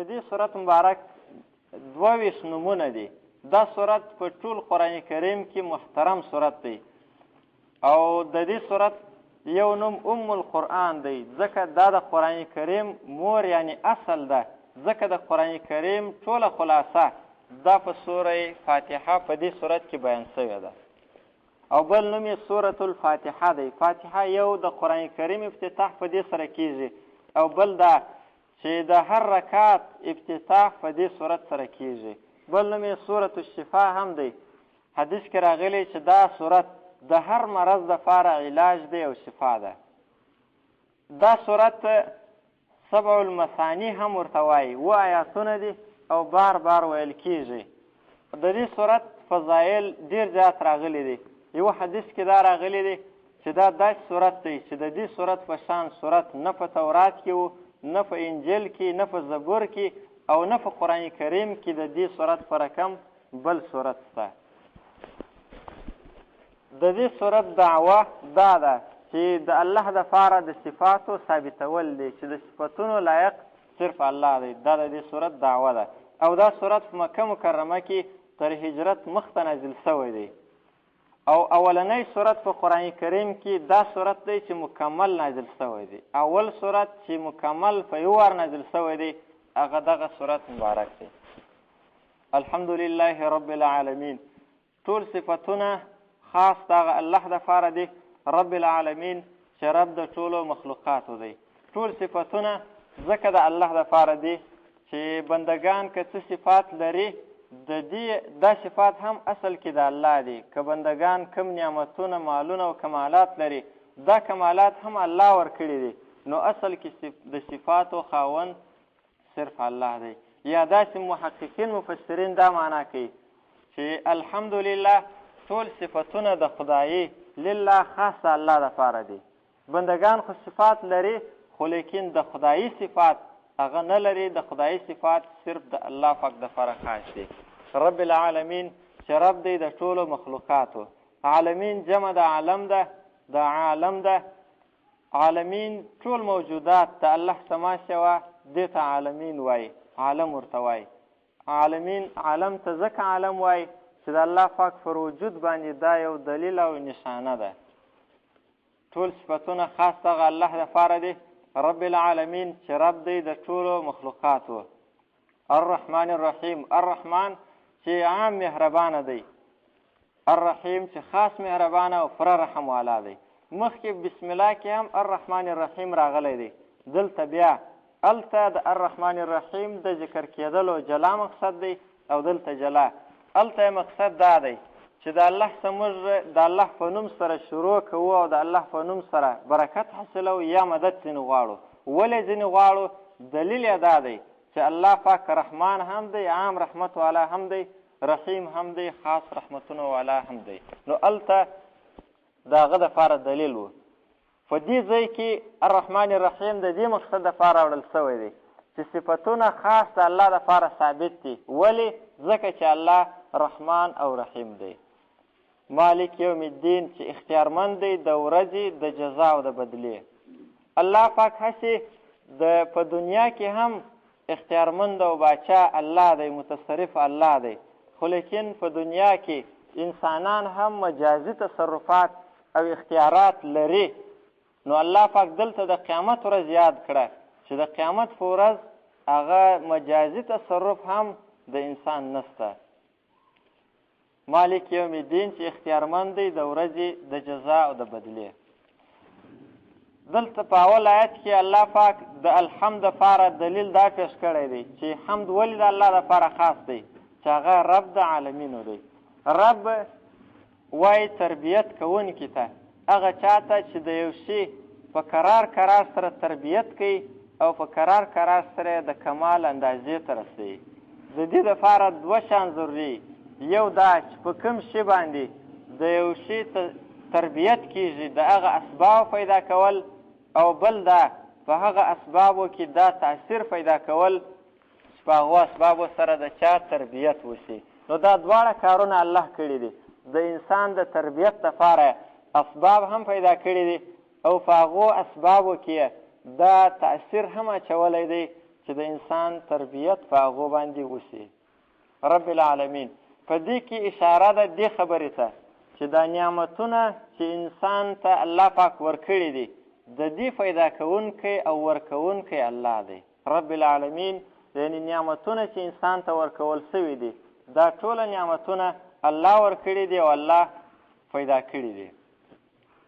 دې صورت مبارک 22 نومونه دي. دا صورت په ټول قرآن کریم کې محترم صورت دی او د دې صورت یو نوم ام القرآن دی، ځکه دا د قرآن کریم مور یعنی اصل ده، ځکه د قرآن کریم ټوله خلاصه دا په سوره فاتحه په دې صورت کې بیان شوې ده. او بل نوم یې سورة الفاتحه دی. فاتحه یو د قرآن کریم افتتاح په دې سره کیږي او بل دا چې د هر رکعت افتتاح په دې صورت سره کیږي. بل نوم یې سورة الشفا هم دی. حدیث کې راغلی چې دا صورت د هر مرض دپاره علاج دی او شفا ده. دا صورت 7 المثانی هم ورته وایي، 7 آیاتونه دي او بار بار ویل کیږي. د دې صورت فضایل ډېر زیات راغلی دي. یو حدیث کې دا راغلی دی چې دا داسې صورت دی چې د دې صورت په شان صورت نه په تورات کې و، نه په انجیل کې، نه په زبور کې او نه په قرآن کریم کې د دې صورت په رقم بل صورت شته. د دې صورت دعوه دا ده چې د الله دپاره د صفاتو ثابتول دی چې د صفتونو لایق صرف الله دی. دا د دې صورت دعوه ده او دا صورت په مکه مکرمه کې تر هجرت مخته نازل شوی دی او اولنی صورت په قرآن کریم کې دا صورت دی چې مکمل نازل شوی دی. اول صورت چې مکمل په یو وار نازل شوی دی هغه دغه صورت مبارک دی. الحمدلله رب العالمین. ټول صفتونه خاص دغه الله دپاره دی، رب العالمین چې رب د ټولو مخلوقاتو دی. ټول صفتونه ځکه د الله دپاره دی چې بندگان که څه صفات لري د دې دا صفات هم اصل کې د الله دي. که بندگان کم نعمتونه مالونه او کمالات لري دا کمالات هم الله ورکړي دي، نو اصل کې د صفاتو خاوند صرف الله دی. یا داسې محققین مفسرین دا معنا کوي چې الحمدلله ټول صفتونه د خدایي لله خاص الله دپاره دي. بندگان خو صفات لري خو لیکن د خدایي صفات هغه نه لري. د خدایي صفات صرف د الله پاک دپاره خاص دي. رب العالمین چې رب دی د ټولو مخلوقاتو. عالمین جمع د عالم ده، د عالم ده. عالمین ټول موجودات د الله سما سوا دې ته عالمین وایي، عالم ورته وایي. عالمین عالم ته ځکه عالم وایي چې د الله پاک پر وجود باندې دا یو دلیل او نشانه ده. ټول صفتونه خاص دغه الله دپاره دي. رب العالمین چې رب دی د ټولو مخلوقاتو. الرحمن الرحیم. الرحمن چې عام مهربانه دی، الرحیم چې خاص مهربانه او پوره رحم والا دی. مخکې بسم الله کې هم الرحمن الرحیم راغلی دی. دلته بیا الته د الرحمن الرحیم د ذکر کېدلو جلا مقصد دی او دلته جلا. الته مقصد دا دی چې د الله سموږ د الله په نوم سره شروع کوو او د الله په نوم سره برکت حاصلو یا مدد ځینې غواړو. ولې ځینې غواړو؟ دلیل یې دا دی چې الله پاک رحمان هم دی، عام رحمت والا هم دی، رحیم هم دی، خاص رحمتونه والا هم دی. نو الته د هغه دپاره دلیل و. په دې ځای کې الرحمن الرحیم د دې مقصد دپاره وړل شوی دی چې صفتونه خاص د الله دپاره ثابت دي. ولې؟ ځکه چې الله رحمان او رحیم دی. مالک یوم الدین چې اختیارمند دی د ورځې د جزا او د بدلې. الله پاک هسې په دنیا کې هم اختیارمند او باچا الله دی، متصرف الله دی، خو لیکن په دنیا کې انسانان هم مجازي تصرفات او اختیارات لري. نو الله پاک دلته د قیامت ورځ یاد کړه چې د قیامت په ورځ هغه مجازي تصرف هم د انسان نسته. مالک یوم الدین چې اختیارمند دی د ورځې د جزا او د بدلې. دلته په اول آیت کې الله پاک د الحمد دپاره دلیل دا پیش کړی دی چې حمد ولې د الله دپاره خاص دی چې هغه رب د عالمینو دی. رب وایي تربیت کوونکي ته، هغه چاته چې د یو شي په قرار سره تربیت کوي او په قرار سره د کمال اندازې ته رسوي. د دې دپاره دوه شیان ضروري. یو دا چې په کوم شي باندې د یو شي تربیت کیږي د هغه اسباب پیدا کول، او بل دا په هغه اسبابو کې دا تاثیر پیدا کول چې په هغو اسبابو سره د چا تربیت وشي. نو دا دواړه کارونه الله کړي دي. د انسان د تربیت لپاره اسباب هم پیدا کړي دي او په هغو اسبابو کې دا تاثیر هم اچولی دی چې چې د انسان تربیت په هغو باندې وشي. رب العالمین په دې کې اشاره ده دې خبرې ته چې دا نعمتونه چې انسان ته الله پاک ورکړي دي د دې پیدا کوونکی او ورکوونکی الله دی. رب العالمین یعنې نعمتونه چې انسان ته ورکول سوي دي دا ټوله نعمتونه الله ورکړي دي او الله پیدا کړي دي.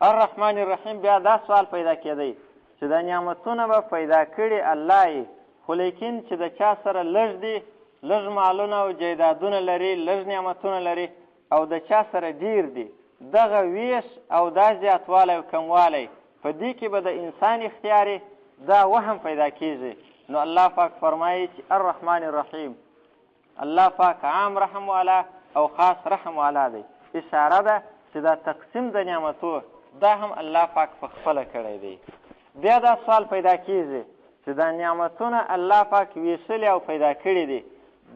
الرحمن الرحیم بیا دا سوال پیدا کېدی چې دا نعمتونه به پیدا کړي الله یې، خو لیکن چې د چا سره لږ دي، لږ مالونه او جیدادونه لري، لږ نعمتونه لري، او د چا سره ډیر دي، دغه ویش او دا زیاتوالی او کموالی په دې کې به د انسان اختیار دا وهم پیدا کېږي. نو الله پاک فرمایي چې الرحمن الرحیم، الله پاک عام رحم والا او خاص رحم والا دی. اشاره ده چې دا تقسیم د نعمتو دا هم الله پاک په خپله کړی دی. بیا دا سوال پیدا کېږي چې دا نعمتونه الله پاک ویشلي او پیدا کړي دي،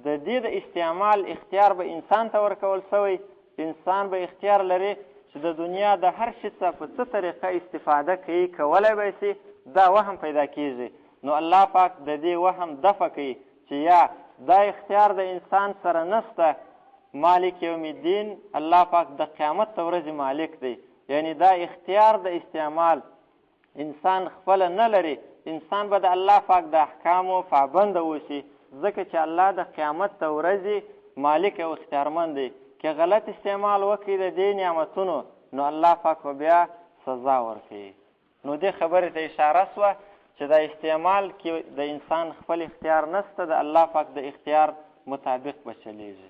د دې د استعمال اختیار به انسان ته ورکول سوی. انسان به اختیار لري چې د دنیا د هر شي څخه په څه طریقه استفاده کوي، کولی به شي، دا وهم پیدا کېږي. نو الله پاک د دې وهم دفع کوي چې یا دا اختیار د انسان سره نسته. مالک یوم الدین الله پاک د قیامت د ورځې مالک دی، یعنی دا اختیار د استعمال انسان خپله نه لري. انسان به د الله پاک د احکامو پابنده اوسي، ځکه چې الله د قیامت د ورځې مالک او اختیارمند دی. که غلط استعمال وکړي د دې نعمتونو نو الله پاک به بیا سزا ورکوي. نو دې خبرې ته اشاره سوه چې د استعمال کې د انسان خپل اختیار نسته، د الله پاک د اختیار مطابق به چلیږي.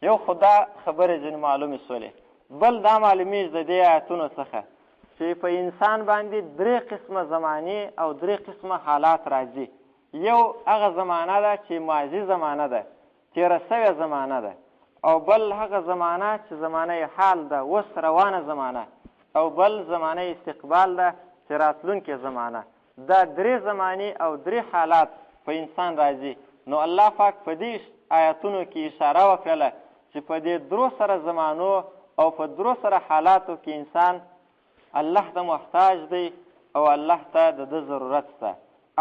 یو خو دا خبرې ځینې معلومې سولې. بل دا معلومیږي د دې آیتونو څخه چې په انسان باندې درې قسمه زمانې او درې قسمه حالات راځي. یو هغه زمانه ده چې ماضي زمانه ده، تېره سوې زمانه ده، او بل هغه زمانه چې زمانه حال ده، اوس روانه زمانه، او بل زمانه استقبال ده چې راتلونکې زمانه. دا درې زمانې او درې حالات په انسان راځي. نو الله پاک په دې آیتونو کې اشاره وکړله چې په دې درو سره زمانو او په درو سره حالاتو کې انسان الله ته محتاج دی او الله ته د ده ضرورت ده.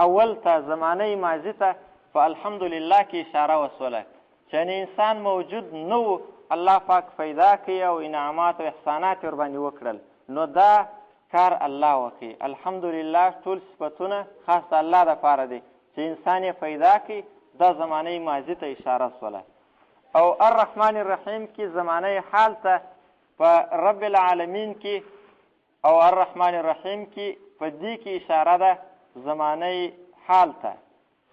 اول ته زمانه ماضي ته په الحمدلله کې اشاره وسوله چې انسان موجود نه و، الله پاک پیدا کوي او انعامات او احسانات ورباندې وکړل، نو دا کار الله وکړي. الحمدلله ټول صفتونه خاص د الله دپاره دی چې انسان یې پیدا کړي. دا زمانه ماضي ته اشاره سوله. او الرحمن الرحیم کې زمانه حال ته په رب العالمین کې او الرحمن الرحیم کې په دې کې اشاره ده زمانه حال ته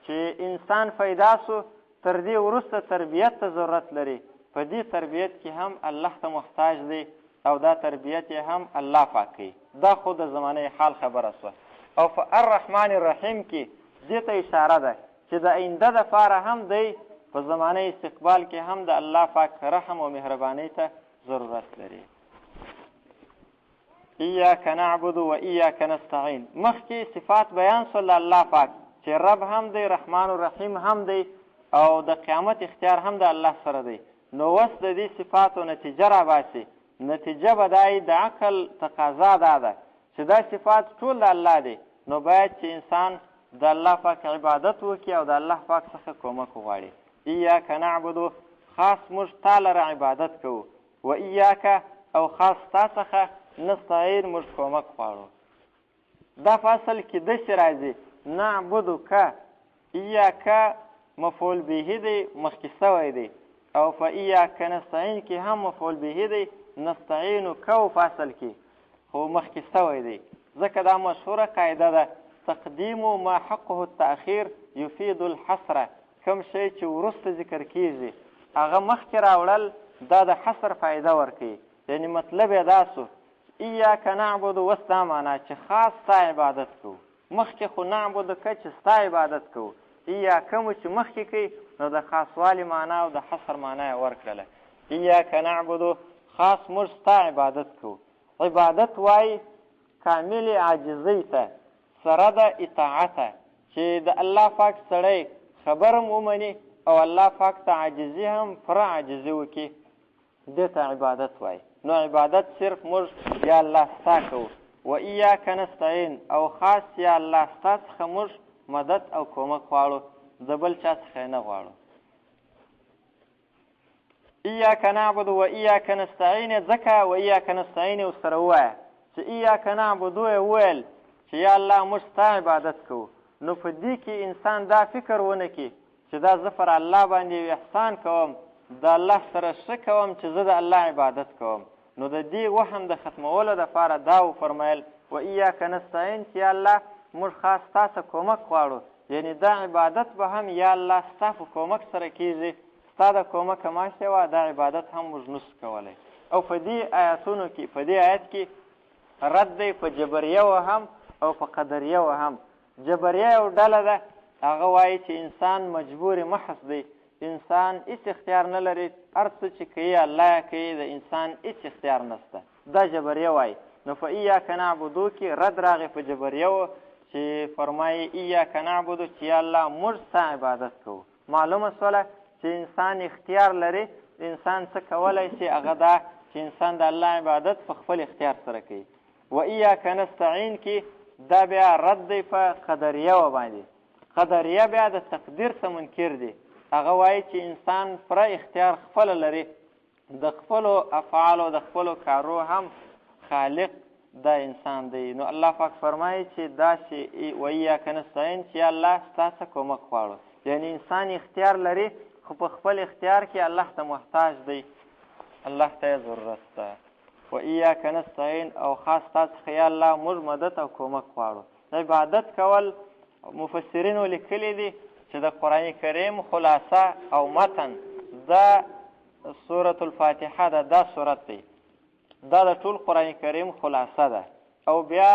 چې انسان پیدا سو، تر دې وروسته تربیت ته ضرورت لري. په دې تربیت کې هم الله ته محتاج دی او دا تربیت یې هم الله پاک کوي. دا خو د زمانه حال خبره سوه. او په الرحمن الرحیم کې دې ته اشاره ده چې د آینده دپاره هم دی په زمانه استقبال کې هم د الله پاک رحم او مهربانۍ ته ضرورت لري. ایاک نعبد و ایاک نستعین. مخکې صفات بیان سول الله پاک چې رب هم دی، رحمان و رحیم هم دی، او د قیامت اختیار هم د الله سره دی. نو اوس د دې صفاتو نتیجه راباسي. نتیجه به دا د عقل تقاضا دا ده چې دا صفات ټول د الله دی، نو باید چې انسان د الله پاک عبادت وکړي او د الله پاک څخه کومک وغواړي. ایاک نعبدو، خاص موږ تا لره عبادت کوو، و ایاک او خاص تا څخه نستعین، موږ کومک غواړو. دا فصل کې داسې راځي نعبدو که، ایاک مفعول به دی مخکې سوی دی، او په ایاک نستعین کې هم مفعول به دی، نستعینو کو فصل کې خو مخکې سوی دی. ځکه دا مشهوره قاعده ده تقدیم ما حقه التأخیر یفید الحصر. کوم شی چې وروسته ذکر کیږي هغه مخکې راوړل دا د حصر فایده ورکوي. یعنې مطلب یې دا سو ایاک نعبد، اوس دا معنا چې خاص ستا عبادت کوو. مخکې خو نعبد که چې ستا عبادت کوو، ایاک مو چې مخکې کوي نو د خاصوالي معنا او د حصر معنا یې ورکړله. ایاک نعبد، خاص موږ ستا عبادت کوو. عبادت وایي کامل عاجزۍ ته سره د اطاعته چې د الله پاک سړی خبرم ومني او الله پاک ته عاجزي هم پوره عاجزي وکړي، دې ته عبادت وایي. نو عبادت صرف موږ یا الله ستا کوو. و ایاک نستعین، او خاص یا الله ستا څخه موږ مدد او کومک غواړو، د بل چا څخه نه غواړو. ایاک نعبد و ایاک نستعین، ځکه و ایاک نستعین ورسره ووایه چې ایاک نعبد ویل چې یا الله موږ ستا عبادت کوو. نو په دې کې انسان دا فکر ونه کړي چې دا زه پر الله باندې یو احسان کوم، د الله سره ښه کوم چې زه د الله عبادت کوم. نو د دې وهم د ختمولو دپاره دا وفرمیل و ایاک نستعین چې یا الله موږ خاص تا څه کومک غواړو، یعنې دا عبادت به هم یا الله ستا په کومک سره کېږي، ستا د کومکه ما سوا دا عبادت هم موږ نسو کولی. او په دې آیاتونو کې په دې آیت کې رد دی په جبریه هم او په قدریه هم. جبریه یو ډله ده، هغه وایي چې انسان مجبور محض دی، انسان هیڅ اختیار نه لري، هر څه چې کوي الله یې کوي، د انسان هیڅ اختیار نشته. دا جبریه وایي. نو په ایاک نعبدو کې رد راغی په جبریه چې فرمایي ایاک نعبدو چې یا الله موږ ستا عبادت کوو. معلومه شوله چې انسان اختیار لري، انسان څه کولی شي هغه دا چې انسان د الله عبادت په خپل اختیار سره کوي. و ایاک نستعین کې دا بیا رد دی په قدریه باندې. قدریه بیا د تقدیر څه منکر دی، هغه وایي چې انسان پوره اختیار خپله لري، د خپلو افعالو د خپلو کارو هم خالق دا انسان دی. نو الله پاک فرمایي چې داسې و ایاک نستعین چې الله ستا څه کومک غواړو، یعنی انسان اختیار لري خو په خپل اختیار کې الله ته محتاج دی، الله ته یې ضرورت ده. و ایاک نستعین او خاص تا څخه یا الله موږ مدد او کومک غواړو. عبادت کول مفسرینو لیکلي دي چې د قرآن کریم خلاصه او متن دا سورة الفاتحه ده، دا سورت دی، دا د ټول قرآن کریم خلاصه ده. او بیا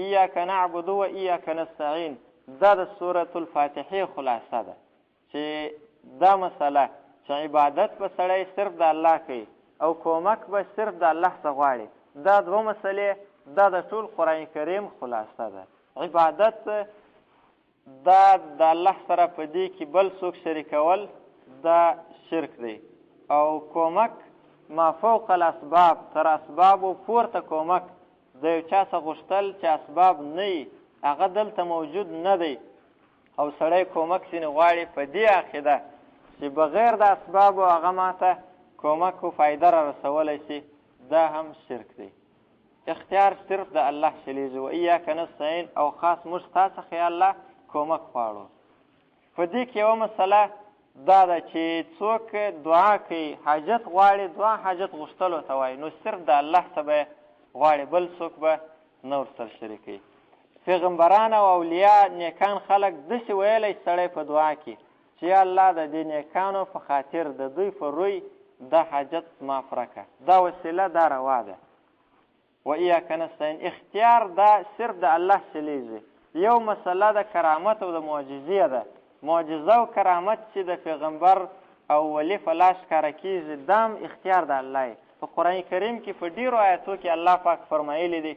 ایاک نعبد و ایاک نستعین دا د سورة الفاتحه خلاصه ده، چې دا مسله چې عبادت به سړی صرف د الله کوي او کومک به صرف د الله څخه غواړي، دا دوه مسلې دا د ټول قرآن کریم خلاصه ده. عبادت دا د الله سره په دې کې بل څوک شریکول دا شرک دی، او کومک ما فوق الاسباب تر اسبابو پورته کومک د یو چا څخه غوښتل چې اسباب نه وي هغه دلته موجود نه دی، او سړی کومک ځینې غواړي په دې عقیده چې بغیر د اسبابو هغه ماته کومک و فایده را رسولی شي، دا هم شرک دی. اختیار صرف د الله چلیږي. و ایاک نستعین او خاص موږ ستا څخه یا الله کومک غواړو. په دې کې یوه مسله دا ده چې څوک دعا کوي، حاجت غواړي، دعا حاجت غوښتلو ته وایي، نو صرف د الله څه به غواړي، بل څوک به نه ورسره شریکوي. پیغمبران او اولیاء نیکان خلک داسې ویلی سړی په دعا کې چې یا الله د دې نیکانو په خاطر د دوی په روی دا حاجت معاف راکړه، دا وسیله دا روا ده. و ایاک نستعین اختیار دا صرف د الله چلیږي. یو مسله د کرامت او د معجزې ده، معجزه او کرامت چې د پیغمبر او ولی په لاس ښکاره کېږي دا هم اختیار د الله یې. په قرآن کریم کې په ډېرو آیاتو کې الله پاک فرمایلی دی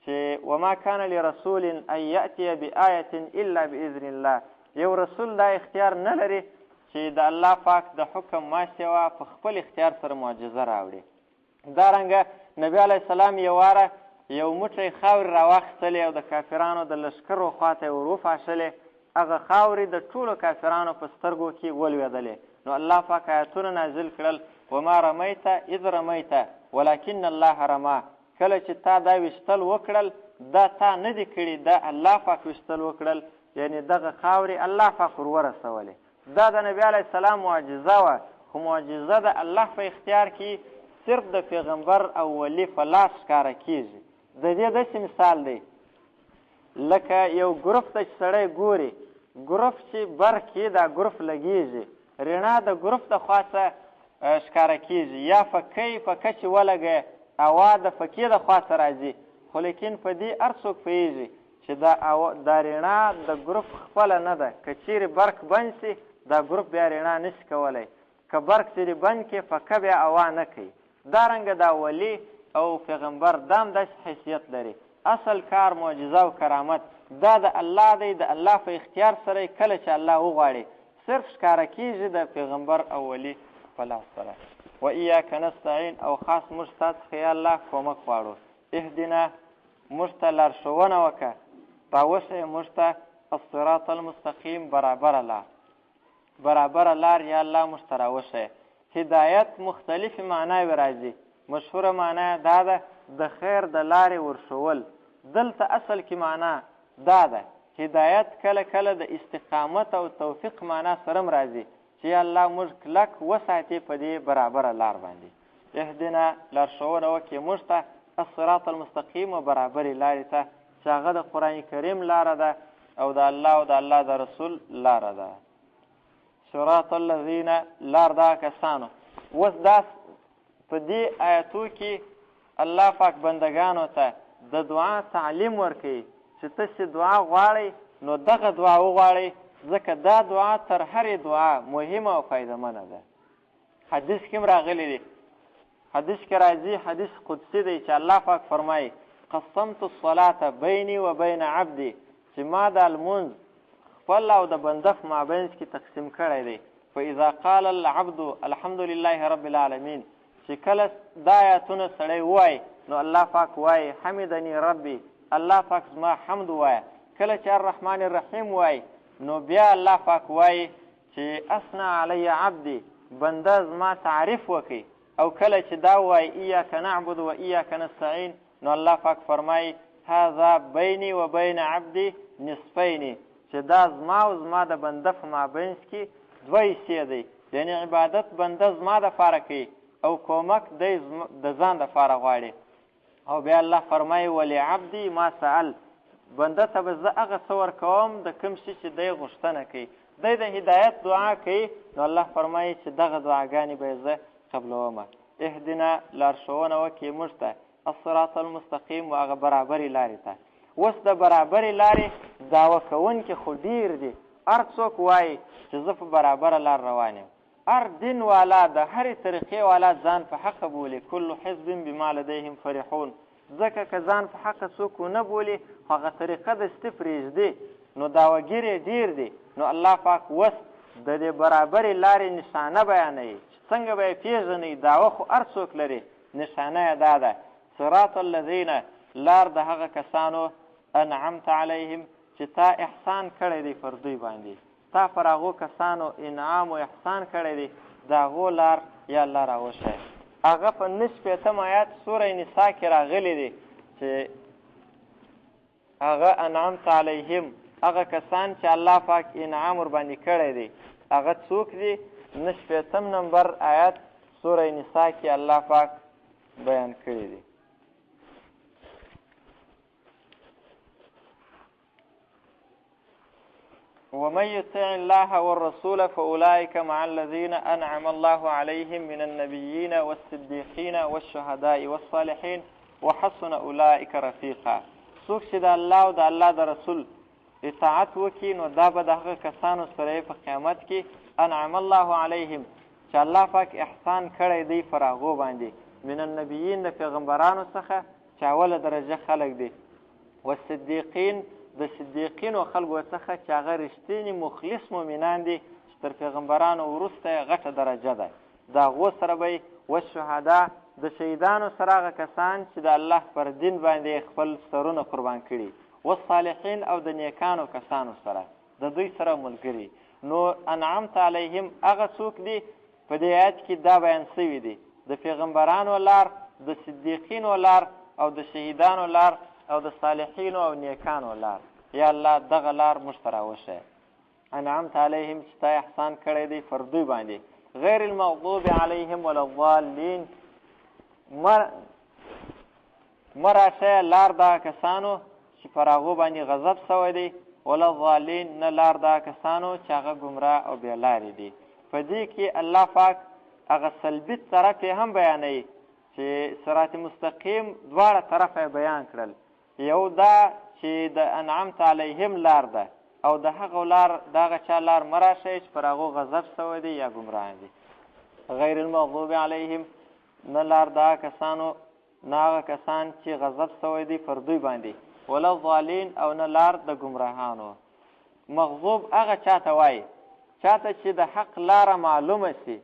چې وما کان لرسول ان یأتي بآیة الا باذن الله. یو رسول دا اختیار نه لري چې د الله پاک د حکم ما سوا په خپل اختیار سره معجزه راوړي. دارنګه نبی علیه السلام یو واره یو موټی خاورې راواخیستلې او د کافرانو د لښکرو خواته یې ور وپاشلې، هغه خاورې د ټولو کافرانو په سترګو کې ولوېدلې. نو الله پاک آیاتونه نازل کړل وما رمیت اذ رمیت ولکن الله رما. کله چې تا دا ویشتل وکړل دا تا نه دي کړي، دا الله پاک ویشتل وکړل، یعنې دغه خاورې الله پاک ور ورسولې. دا د نبی علیه السلام معجزه وه، خو معجزه د الله په اختیار کې صرف د پیغمبر او ولی په لاس ښکاره کېږي. د دې داسې مثال دی لکه یو ګروپ ته چې سړی ګوري، ګروپ چې برق کې دا ګروپ لګېږي، رڼا د ګروپ د خوا څخه ښکاره کېږي، یا فکه چې ولګوي هوا د فکې د خوا څخه راځي، خو لیکن په دې هر څوک پوهېږي چې دا رڼا د ګروپ خپله نه ده. که چیرې برق بند شي دا ګروپ بیا رڼا نشي کولی، که برق چیرې بند کړي فکه بیا هوا نه کوي. دارنګه دا ولی او پیغمبر دا هم داسې حیثیت لري. اصل کار معجزه او کرامت دا د الله دی، د الله په اختیار سره کله چې الله وغواړي صرف ښکاره کېږي د پیغمبر او ولی په لاس سره. و ایاک نستعین او خاص موږ ستا څخه یا الله کومک غواړو. اهدنا موږ ته لارښوونه وکړه، راوښیه موږ ته الصراط المستقیم برابره لار. برابره لار یا الله موږ ته راوښیه. هدایت مختلفې معناوې راځي. مشهوره معنا دا ده د خیر د لارې ورښول. دلته اصل کې معنا دا ده. هدایت کله کله د استقامت او توفیق معنا سره هم راځي چې الله موږ کلک وساتي په دې برابره لار باندې. اهدنا لارښوونه وکړي موږ ته الصراط المستقیم و برابرې لارې ته چې هغه د قرآن کریم لاره ده او د الله او د الله د رسول لاره ده. صراط الذین لار دا کسانو. اوس دا په دې آیتو کې الله پاک بندګانو ته د دعا تعلیم ورکوي چې تاسې دعا غواړئ نو دغه دعا وغواړئ ځکه دا دعا تر هرې دعا مهمه او فایدهمنه ده. حدیث کې هم راغلی دی. حدیث کې راځي، حدیث قدسی دی چې الله پاک فرمایي قسمت الصلاة بیني و بین عبدي، چې ما دا لمونځ خپل او د بنده په مابینځ کې تقسیم کړی دی. فاذا قال العبد الحمد لله رب العالمین، چې کله دا آیاتونه سړی ووایي نو الله پاک وایي حمدني ربي، الله پاک زما حمد وایه. کله چې الرحمن الرحیم وایي نو بیا الله پاک وایي چې اثنا علی عبدي، بنده زما تعریف وکړي. او کله چې دا وایي ایاک نعبد و ایاک نستعین نو الله پاک فرمایي هذا بیني و بین عبدي نصفین، چې دا زما او زما د بنده په مابینځ کې دوه حصې دی. یعنې عبادت بنده زما دپاره کوي او کومک دی د ځان دپاره غواړي. او بیا الله فرمایي ولعبدي ما سأل، بنده ته به زه هغه څه ورکوم د کوم شي چې دی غوښتنه کوي. دی د هدایت دعا کوي نو الله فرمایي چې دغه دعاګانې به یې زه قبلومه. اهدنا لارښوونه وکړي موږ ته الصراط المستقیم و هغه برابرې لارې ته. اوس د برابرې لارې دعوه کوونکي خو ډېر دي. هر څوک وایي چې زه په برابره لار روان یم. هر دین والا د هرې طریقې والا ځان په حقه بولي. کل حزب بما لدیهم فرحون، ځکه که ځان په حقه څوک ونه بولي خو هغه طریقه دستي پرېږدي نو دعوهګیر یې ډېر دي. نو الله پاک اوس د دې برابرې لارې نشانه بیانوي چې څنګه به یې پېژنئ. دعوه خو هر څوک لري، نشانه یې دا ده صراط الذین، لار د هغه کسانو انعمت علیهم چې تا احسان کړی دی پر دوی باندې، تا پر هغو کسانو انعام و احسان کړی دی، د هغو لار یا الله راوښیه. هغه په 9 آیات سوره نساء کې راغلی دی چې هغه انعمت علیهم، هغه کسان چې الله پاک انعام ورباندې کړی دی هغه څوک دي؟ 9 نمبر آیات سوره نساء کې الله پاک بیان کړی دی. ومن يطع الله والرسول فأولئك مع الذين أنعم الله عليهم من النبيين والصديقين والشهداء والصالحين وحسن أولئك رفيقا. څوک چې د الله او د الله د رسول اطاعت وکړي نو دا به د هغه کسانو سره په قیامت کې انعم الله علیهم چې الله پاک احسان کړی دی پر هغو باندې، من النبیین د پیغمبرانو څخه چې اوله درجه خلک دي، والصدیقین د صدیقینو خلکو څخه چې هغه رښتیني مخلص مؤمنان دي چې تر پیغمبرانو وروسته یې غټه درجه ده. د هغو سره به والشهدا، د شهیدانو سره هغه کسان چې د الله پر دین باندې خپل سرونه قربان کړي، والصالحین او د نیکانو کسانو سره د دوی سره ملګري. نو انعمت علیهم هغه څوک دي په دې آیت کې دا بیان شوي دي، د پیغمبرانو لار، د صدیقینو لار او د شهیدانو لار او د صالحینو او نیکانو لار. یا الله دغه لار موږ ته راوښیه. انعمت علیهم چې تا احسان کړی دی پر دوی باندې، غیر المغضوب علیهم ولا الضالین، مه راشئ لار دا کسانو چې پر هغو باندې غضب سوی دی، ولا الضالین نه لار دا کسانو چې هغه ګمراه او بې لارې دي. په دې کې الله پاک هغه سلبي طرف یې هم بیانوي چې صراط مستقیم دواړه طرفه یې بیان کړل. یو دا چې د انعمت علیهم لار ده او د هغو لار د هغه چا لار مه راشئ چې پر هغو غضب سوی دی یا ګمراه دي. غیر المغضوب علیهم نه لار د هغه کسانو، نه هغه کسان چې غضب سوی دی پر دوی باندې، ولا الضالین او نه لار د ګمراهانو. مغضوب هغه چاته وایي چاته چې د حق لاره معلومه سي،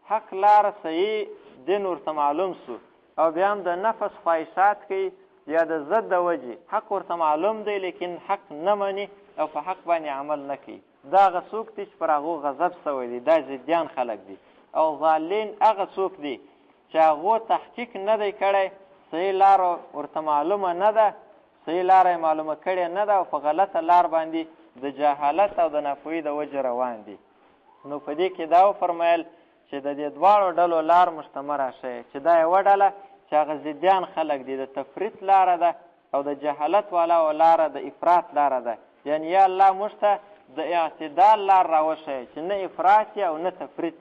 حق لاره صحیح دین ورته معلوم سو او بیا هم د نفس خواهشات کوي یا د ضد د وجې حق ورته معلوم دی لیکن حق نه مني او په حق باندې عمل نه کوي دا هغه څوک دي چې پر هغو غضب سوی دی دا ضدیان خلک دي او ضالین هغه څوک دي چې هغو تحقیق نه دی کړی صحیح لاره ورته معلومه نه ده صحیح لاره یې معلومه کړې نه ده او په غلطه لار باندې د جهالت او د ناپوهۍ د وجې روان دي نو په دې کې دا وفرمیل چې د دې دواړو ډلو لار موږ ته مه راشئ چې دا یوه ډله چې هغه ضدیان خلک دي د تفریط لاره ده او د جهالت والا لاره د افراط لاره ده یعنی یا الله موږ ته د اعتدال لار راوښیه چې نه افراط او نه تفریط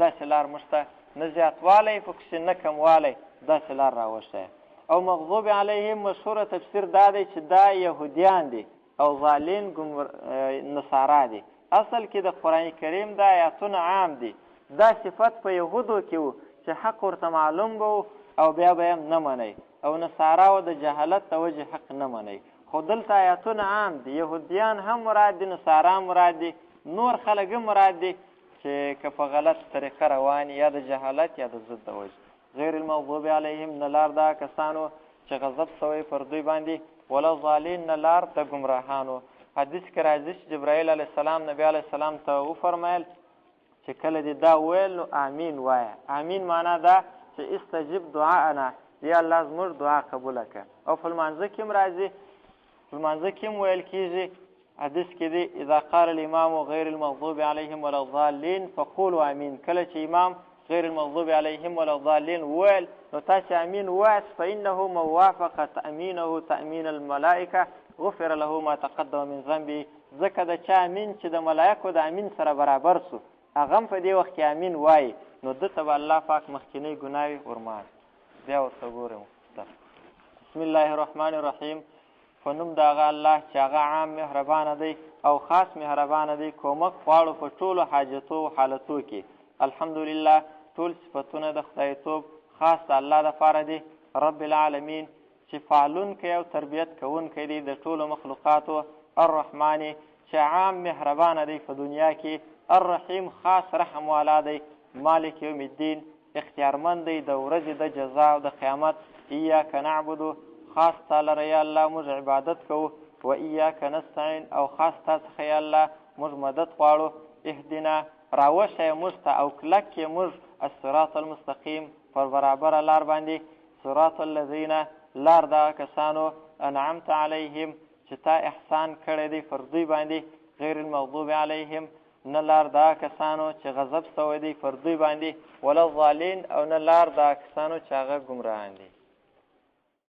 داسې لار موږ ته نه زیاتوالی پکښې نه کموالی داسې لار راوښیه او مغضوب علیهم مشهوره تفسیر دا دی چې دا یهودیان دي او ضالین نصارا دي اصل کې د قرآن کریم دا آیاتونه عام دي دا صفت په یهودو کې و چې حق ورته معلوم به او بیا به یې نه منئ او نصاراو د جهالت د وجې حق نه منئ خو دلته آیاتونه عام دي یهودیان هم مراد دي نصارا هم مراد دي نور خلک هم مراد دي چې که په غلط طریقه روان یا د جهالت یا د ضد د وجې غیر المغضوب علیهم نه لار دا کسانو چې غضب سوی پر دوی باندې ولا ضالین نه لار د ګمراهانو حدیث کې راځي چې جبرائیل علیه السلام نبی علیه السلام ته وفرمیل چې کله دې دا ویل نو امین وایه امین معنا دا چې استجب دعاءنا یا الله زموږ دعا قبوله کړه او په لمانځه کې هم راځي په لمانځه کې هم ویل کېږي حدیث کې دی اذا قال الامام غیر المغضوب علیهم ولا الضالین فقولوا امین کله چې امام غیر المغضوب علیهم ولا الضالین ویل نو تاسې امین وایاست فانه من وافق تأمینه تأمین الملائکه غفر له ما تقدم من ذنبه ځکه د چا امین چې د ملایکو د امین سره برابر سو هغه هم په دې وخت کې امین وایي نو ده ته به الله پاک مخکینۍ ګناوې ورمات بیا ورته ګورئ بسم الله الرحمن الرحیم په نوم د هغه الله چې هغه عام مهربانه دی او خاص مهربانه دی کومک غواړو په ټولو حاجتو او حالتو کې الحمدلله ټول صفتونه د خدایتوب خاص د الله دپاره دي رب العالمین چې فعلونکی او تربیت کوونکی دی د ټولو مخلوقاتو الرحمن چې عام مهربانه دی په دنیا کې الرحیم خاص رحم والا دی مالک یوم الدین اختیارمند دی د ورځې د جزا او د قیامت ایاک نعبدو خاص تا لره یا الله موږ عبادت کوو و ایاک نستعین او خاص تا څخه یا الله موږ مدد غواړو اهدنا راوښیه موږ ته او کلک یې موږ الصراط المستقیم پر برابره لار باندې صراط الذین لار دغه کسانو انعمت علیهم چې تا احسان کړی دی پر دوی باندې غیر المغضوب علیهم نه لار دغه کسانو چې غضب سوی دی پر دوی باندې ولا الضالین او نه لار دغه کسانو چې هغه ګمراهان دي